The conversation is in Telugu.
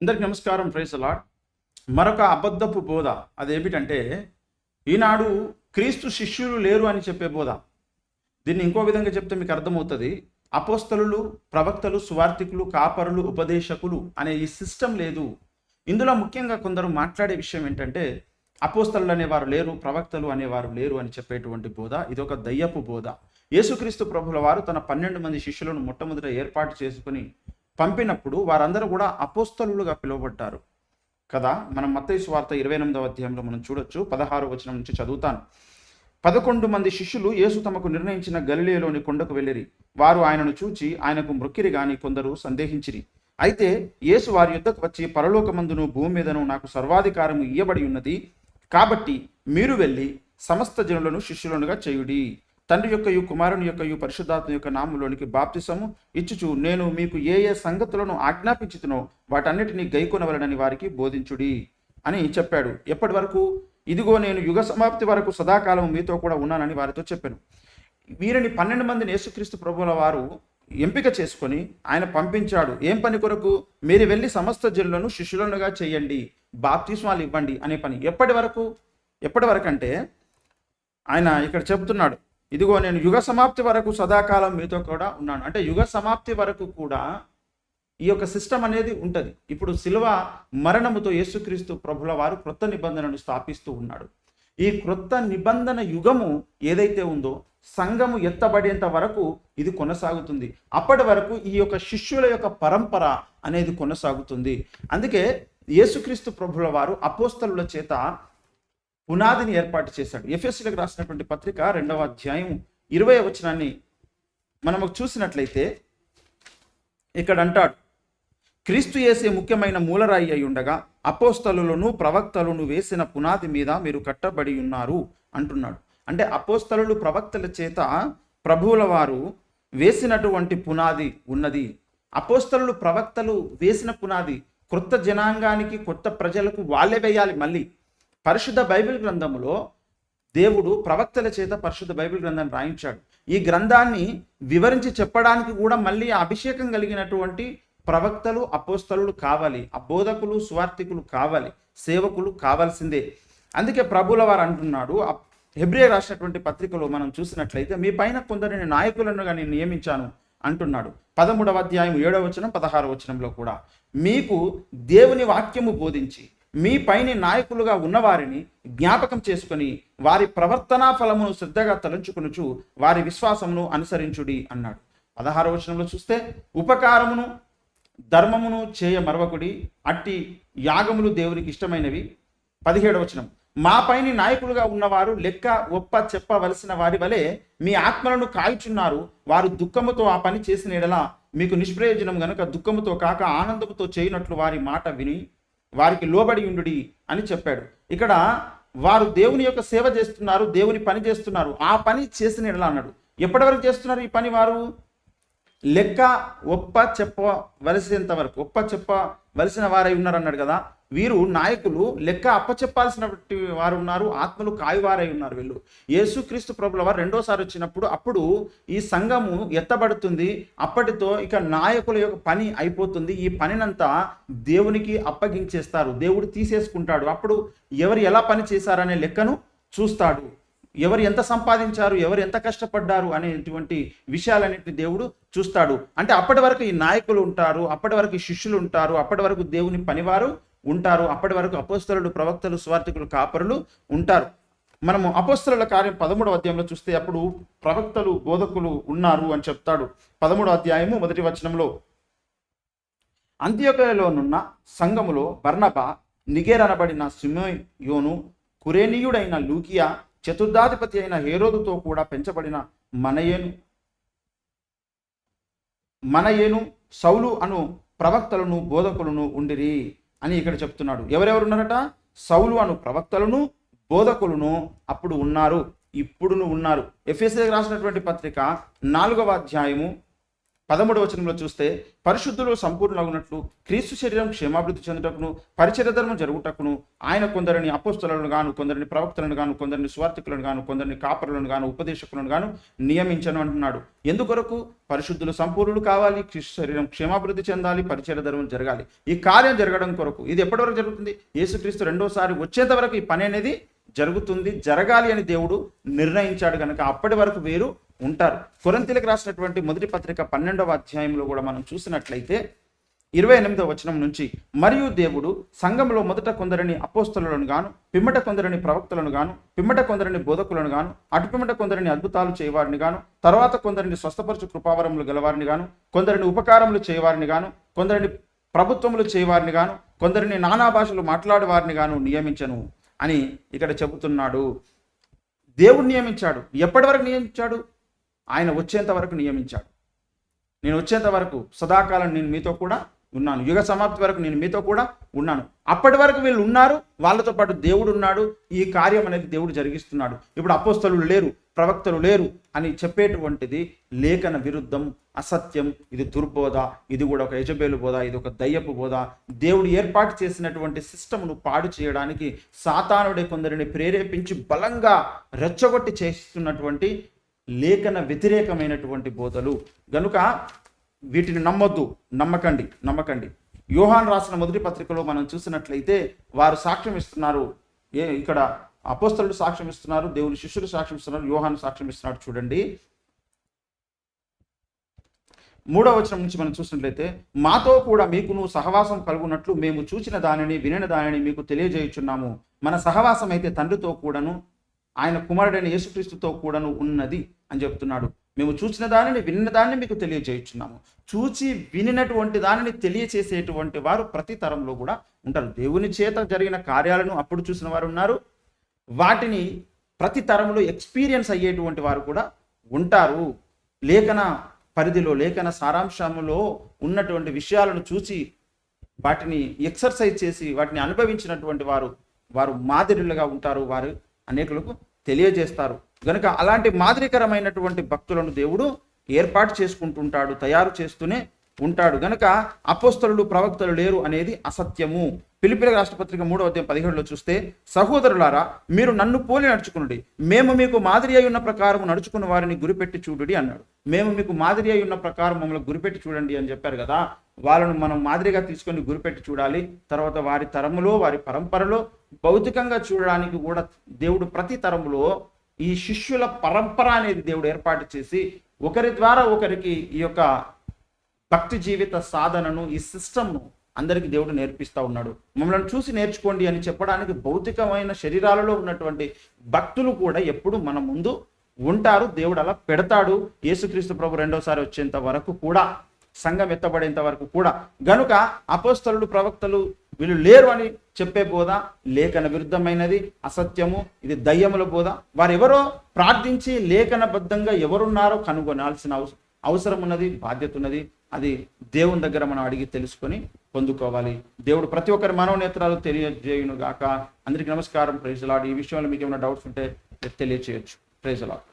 అందరికి నమస్కారం. Praise the Lord. మరొక అబద్ధపు బోధ అదేమిటంటే, ఈనాడు క్రీస్తు శిష్యులు లేరు అని చెప్పే బోధ. దీన్ని ఇంకో విధంగా చెప్తే మీకు అర్థమవుతుంది. అపోస్తలులు, ప్రవక్తలు, సువార్థికులు, కాపరులు, ఉపదేశకులు అనే ఈ సిస్టమ్ లేదు. ఇందులో ముఖ్యంగా కొందరు మాట్లాడే విషయం ఏంటంటే, అపోస్తలులు అనేవారు లేరు, ప్రవక్తలు అనేవారు లేరు అని చెప్పేటువంటి బోధ. ఇది ఒక దయ్యపు బోధ. యేసుక్రీస్తు ప్రభుల వారు తన 12 మంది శిష్యులను మొట్టమొదట ఏర్పాటు చేసుకుని పంపినప్పుడు వారందరూ కూడా అపోస్తలులుగా పిలువబడ్డారు కదా. మనం మత్తయి సువార్త 28వ అధ్యాయంలో మనం చూడొచ్చు. 16వ వచనం నుంచి చదువుతాను. 11 మంది శిష్యులు యేసు తమకు నిర్ణయించిన గలిలయలోని కొండకు వెళ్ళిరి. వారు ఆయనను చూచి ఆయనకు మ్రొక్కిరి గాని కొందరు సందేహించిరి. అయితే యేసు వారి యుద్ధకు వచ్చి, పరలోకమందును భూమి మీదను నాకు సర్వాధికారము ఇయ్యబడి ఉన్నది, కాబట్టి మీరు వెళ్ళి సమస్త జనులను శిష్యులనుగా చేయుడి. తండ్రి యొక్కయు, కుమారుని యొక్కయు, పరిశుద్ధాత్మ యొక్క నామములోనికి బాప్తిసము ఇచ్చుచు నేను మీకు ఏ ఏ సంగతులను ఆజ్ఞాపించుతునో వాటన్నిటినీ గైకొనవలనని వారికి బోధించుడి అని చెప్పాడు. ఎప్పటి వరకు? ఇదిగో నేను యుగ సమాప్తి వరకు సదాకాలం మీతో కూడా ఉన్నానని వారితో చెప్పాను. వీరిని 12 మందిని యేసుక్రీస్తు ప్రభువుల వారు ఎంపిక చేసుకొని ఆయన పంపించాడు. ఏం పని కొరకు? మీరు వెళ్ళి సమస్త జనులను శిష్యులనుగా చేయండి, బాప్తిస్మాలు ఇవ్వండి అనే పని. ఎప్పటి వరకు అంటే ఆయన ఇక్కడ చెప్తున్నాడు, ఇదిగో నేను యుగ సమాప్తి వరకు సదాకాలం మీతో కూడా ఉన్నాను. అంటే యుగ సమాప్తి వరకు కూడా ఈ యొక్క సిస్టమ్ అనేది ఉంటుంది. ఇప్పుడు శిలువ మరణముతో యేసుక్రీస్తు ప్రభుల వారు క్రొత్త నిబంధనను స్థాపిస్తూ ఉన్నాడు. ఈ క్రొత్త నిబంధన యుగము ఏదైతే ఉందో, సంఘము ఎత్తబడేంత వరకు ఇది కొనసాగుతుంది. అప్పటి వరకు ఈ యొక్క శిష్యుల యొక్క పరంపర అనేది కొనసాగుతుంది. అందుకే యేసుక్రీస్తు ప్రభుల వారు అపోస్తలుల చేత పునాదిని ఏర్పాటు చేశాడు. ఎఫెసీయులకు రాసినటువంటి పత్రిక 2వ అధ్యాయం 20వ వచనాన్ని మనము చూసినట్లయితే ఇక్కడ అంటాడు, క్రీస్తు యేసే ముఖ్యమైన మూలరాయి అయి ఉండగా అపోస్తలులను ప్రవక్తలను వేసిన పునాది మీద మీరు కట్టబడి ఉన్నారు అంటున్నాడు. అంటే అపోస్తలులు, ప్రవక్తల చేత ప్రభువుల వారు వేసినటువంటి పునాది ఉన్నది. అపోస్తలులు, ప్రవక్తలు వేసిన పునాది క్రొత్త జనాంగానికి, కొత్త ప్రజలకు వాళ్ళే వేయాలి. మళ్ళీ పరిశుద్ధ బైబిల్ గ్రంథములో దేవుడు ప్రవక్తల చేత పరిశుద్ధ బైబిల్ గ్రంథాన్ని రాయించాడు. ఈ గ్రంథాన్ని వివరించి చెప్పడానికి కూడా మళ్ళీ అభిషేకం కలిగినటువంటి ప్రవక్తలు, అపోస్తలులు కావాలి. ఆ బోధకులు, సువార్థికులు కావాలి, సేవకులు కావాల్సిందే. అందుకే ప్రభువుల వారు అంటున్నాడు, హెబ్రీ రాసినటువంటి పత్రికలో మనం చూసినట్లయితే, మీ పైన కొందరిని నాయకులను నేను నియమించాను అంటున్నాడు. 13వ అధ్యాయం 7వ వచనం, 16వ వచనంలో కూడా మీకు దేవుని వాక్యము బోధించి మీ పైన నాయకులుగా ఉన్నవారిని జ్ఞాపకం చేసుకొని వారి ప్రవర్తనా ఫలమును శ్రద్ధగా తలంచుకొనుచు వారి విశ్వాసమును అనుసరించుడి అన్నాడు. 16వ వచనంలో చూస్తే, ఉపకారమును ధర్మమును చేయ మరవకుడి, అట్టి యాగములు దేవునికి ఇష్టమైనవి. 17వ వచనం, మా పైన నాయకులుగా ఉన్నవారు లెక్క ఒప్ప చెప్పవలసిన వారి వలె మీ ఆత్మలను కాల్చున్నారు. వారు దుఃఖముతో ఆ పని చేసిన ఎడల మీకు నిష్ప్రయోజనం గనుక దుఃఖముతో కాక ఆనందముతో చేయనట్లు వారి మాట విని వారికి లోబడి ఉండుడి అని చెప్పాడు. ఇక్కడ వారు దేవుని యొక్క సేవ చేస్తున్నారు, దేవుని పని చేస్తున్నారు. ఆ పని చేసిన ఎడల అన్నాడు. ఎప్పటి వరకు చేస్తున్నారు ఈ పని? వారు లెక్క ఒప్ప చెప్పవలసినంత వరకు, ఒప్ప చెప్పవలసిన వారై ఉన్నారు అన్నాడు కదా. వీరు నాయకులు, లెక్క అప్పచెప్పాల్సిన వారు ఉన్నారు, ఆత్మలు కాయువారై ఉన్నారు వీళ్ళు. యేసుక్రీస్తు ప్రభుల వారు రెండోసారి వచ్చినప్పుడు అప్పుడు ఈ సంఘము ఎత్తబడుతుంది. అప్పటితో ఇక నాయకుల యొక్క పని అయిపోతుంది. ఈ పనినంతా దేవునికి అప్పగించేస్తారు, దేవుడు తీసేసుకుంటాడు. అప్పుడు ఎవరు ఎలా పని చేశారనే లెక్కను చూస్తాడు. ఎవరు ఎంత సంపాదించారు, ఎవరు ఎంత కష్టపడ్డారు అనేటువంటి విషయాలన్నింటినీ దేవుడు చూస్తాడు. అంటే అప్పటి వరకు ఈ నాయకులు ఉంటారు, అప్పటి వరకు ఈ శిష్యులు ఉంటారు, అప్పటి వరకు దేవుని పనివారు ఉంటారు, అప్పటి వరకు అపోస్తలులు, ప్రవక్తలు, సువార్థికులు, కాపరులు ఉంటారు. మనము అపోస్తలుల కార్యం 13వ అధ్యాయంలో చూస్తే అప్పుడు ప్రవక్తలు, బోధకులు ఉన్నారు అని చెప్తాడు. 13వ అధ్యాయము 1వ వచనంలో, అంత్యోకయలోనున్న సంఘములో బర్నబా, నిగేర్ అనబడిన సిమోయోను, కురేనీయుడైన లూకియా, చతుర్థాధిపతి అయిన హేరోదుతో కూడా పెంచబడిన మనయేను, సౌలు అను ప్రవక్తలను, బోధకులను ఉండిరి అని ఇక్కడ చెప్తున్నాడు. ఎవరెవరు ఉన్నారట? సౌలు అను ప్రవక్తలను, బోధకులను అప్పుడు ఉన్నారు, ఇప్పుడును ఉన్నారు. ఎఫెసీయులకు రాసినటువంటి పత్రిక 4వ అధ్యాయము 13వ వచనంలో చూస్తే పరిశుద్ధులు సంపూర్ణులగునట్లు క్రీస్తు శరీరం క్షేమాభివృద్ధి చెందుటకును పరిచర్య ధర్మం జరుగుటకును ఆయన కొందరిని అపోస్తలులను గాను, కొందరిని ప్రవక్తలను గాను, కొందరిని స్వార్థికులను గాను, కొందరిని కాపరులను గాను, ఉపదేశకులను గాను నియమించను అంటున్నాడు. ఎందుకొరకు? పరిశుద్ధులు సంపూర్ణులు కావాలి, క్రీస్తు శరీరం క్షేమాభివృద్ధి చెందాలి, పరిచర్య ధర్మం జరగాలి. ఈ కార్యం జరగడం కొరకు ఇది ఎప్పటి వరకు జరుగుతుంది? యేసుక్రీస్తు రెండోసారి వచ్చేంత వరకు ఈ పని అనేది జరుగుతుంది, జరగాలి అని దేవుడు నిర్ణయించాడు కనుక అప్పటి వరకు వీరు ఉంటారు. కొరింథీయులకు రాసినటువంటి మొదటి పత్రిక 12వ అధ్యాయంలో కూడా మనం చూసినట్లయితే 28వ వచనం నుంచి, మరియు దేవుడు సంఘంలో మొదట కొందరిని అపోస్తలులను గాను, పిమ్మట కొందరిని ప్రవక్తలను గాను, పిమ్మట కొందరిని బోధకులను గాను, అటు పిమ్మట కొందరిని అద్భుతాలు చేయవారిని గాను, తర్వాత కొందరిని స్వస్థపరచు కృపావరములు గలవారిని గాను, కొందరిని ఉపకారములు చేయవారిని గాను, కొందరిని ప్రభుత్వములు చేయవారిని గాను, కొందరిని నానా భాషలు మాట్లాడేవారిని గాను నియమించను అని ఇక్కడ చెబుతున్నాడు. దేవుడు నియమించాడు. ఎప్పటి వరకు నియమించాడు? ఆయన వచ్చేంత వరకు నియమించాడు. నేను వచ్చేంత వరకు సదాకాలం నేను మీతో కూడా ఉన్నాను, యుగ సమాప్తి వరకు నేను మీతో కూడా ఉన్నాను. అప్పటి వరకు వీళ్ళు ఉన్నారు, వాళ్ళతో పాటు దేవుడు ఉన్నాడు. ఈ కార్యం అనేది దేవుడు జరిగిస్తున్నాడు. ఇప్పుడు అపోస్తలులు లేరు, ప్రవక్తలు లేరు అని చెప్పేటువంటిది లేఖన విరుద్ధం, అసత్యం. ఇది దుర్బోధ, ఇది కూడా ఒక యజబేలు బోధ, ఇది ఒక దయ్యపు బోధ. దేవుడు ఏర్పాటు చేసినటువంటి సిస్టమ్ను పాడు చేయడానికి సాతానుడే కొందరిని ప్రేరేపించి బలంగా రెచ్చగొట్టి చేస్తున్నటువంటి లేఖన వ్యతిరేకమైనటువంటి బోధలు గనుక వీటిని నమ్మకండి. యోహాను రాసిన మొదటి పత్రికలో మనం చూసినట్లయితే వారు సాక్ష్యం ఇస్తున్నారు. ఇక్కడ అపోస్తలులు సాక్ష్యం ఇస్తున్నారు, దేవుని శిష్యులు సాక్ష్యం ఇస్తున్నారు, యోహాను సాక్ష్యం ఇస్తున్నాడు. చూడండి 3వ వచనం నుంచి మనం చూసినట్లయితే, మాతో కూడా మీకును సహవాసం కలుగునట్లు మేము చూచిన దానిని వినిన దానిని మీకు తెలియజేయుచున్నాము. మన సహవాసం అయితే తండ్రితో కూడాను ఆయన కుమారుడైన యేసుక్రీస్తుతో కూడాను ఉన్నది అని చెప్తున్నాడు. మేము చూసిన దానిని వినిన దానిని మీకు తెలియజేయుచున్నాము. చూచి వినినటువంటి దానిని తెలియచేసేటువంటి వారు ప్రతి తరంలో కూడా ఉంటారు. దేవుని చేత జరిగిన కార్యాలను అప్పుడు చూసిన వారు ఉన్నారు, వాటిని ప్రతి తరంలో ఎక్స్పీరియన్స్ అయ్యేటువంటి వారు కూడా ఉంటారు. లేఖన పరిధిలో, లేఖన సారాంశంలో ఉన్నటువంటి విషయాలను చూసి వాటిని ఎక్సర్సైజ్ చేసి వాటిని అనుభవించినటువంటి వారు మాదిరిలుగా ఉంటారు, వారు అనేకులకు తెలియజేస్తారు. కనుక అలాంటి మాదిరికరమైనటువంటి భక్తులను దేవుడు ఏర్పాటు చేసుకుంటుంటాడు, తయారు చేస్తూనే ఉంటాడు. గనక అపోస్తలులు ప్రవక్తలు లేరు అనేది అసత్యము. ఫిలిప్పీయులకు రాసిన పత్రిక 3వ అధ్యాయం 17లో చూస్తే, సహోదరులారా మీరు నన్ను పోలి నడుచుకునుడి, మేము మీకు మాదిరి అయి ఉన్న ప్రకారం నడుచుకున్న వారిని గురిపెట్టి చూడుడి అన్నాడు. మేము మీకు మాదిరి అయి ఉన్న ప్రకారం మమ్మల్ని గురిపెట్టి చూడండి అని చెప్పారు కదా. వాళ్ళను మనం మాదిరిగా తీసుకొని గురిపెట్టి చూడాలి. తర్వాత వారి తరములో, వారి పరంపరలో భౌతికంగా చూడడానికి కూడా దేవుడు ప్రతి తరములో ఈ శిష్యుల పరంపర అనేది దేవుడు ఏర్పాటు చేసి ఒకరి ద్వారా ఒకరికి ఈ యొక్క భక్తి జీవిత సాధనను, ఈ సిస్టమ్ను అందరికీ దేవుడు నేర్పిస్తూ ఉన్నాడు. మమ్మల్ని చూసి నేర్చుకోండి అని చెప్పడానికి భౌతికమైన శరీరాలలో ఉన్నటువంటి భక్తులు కూడా ఎప్పుడు మన ముందు ఉంటారు. దేవుడు అలా పెడతాడు. యేసుక్రీస్తు ప్రభు రెండోసారి వచ్చేంత వరకు కూడా, సంఘం ఎత్తబడేంత వరకు కూడా. గనుక అపోస్తలులు ప్రవక్తలు వీళ్ళు లేరు అని చెప్పే బోధ లేఖన విరుద్ధమైనది, అసత్యము. ఇది దయ్యముల బోధ. వారెవరో ప్రార్థించి లేఖనబద్ధంగా ఎవరున్నారో కనుగొనాల్సిన అవసరం ఉన్నది, బాధ్యత ఉన్నది. అది దేవుని దగ్గర మనం అడిగి తెలుసుకొని పొందుకోవాలి. దేవుడు ప్రతి ఒక్కరి మనోనేత్రాలు తెలియజేయును గాక. అందరికీ నమస్కారం. Praise the Lord. ఈ విషయంలో మీకు ఏమైనా డౌట్స్ ఉంటే తెలియచేయచ్చు. Praise the lord.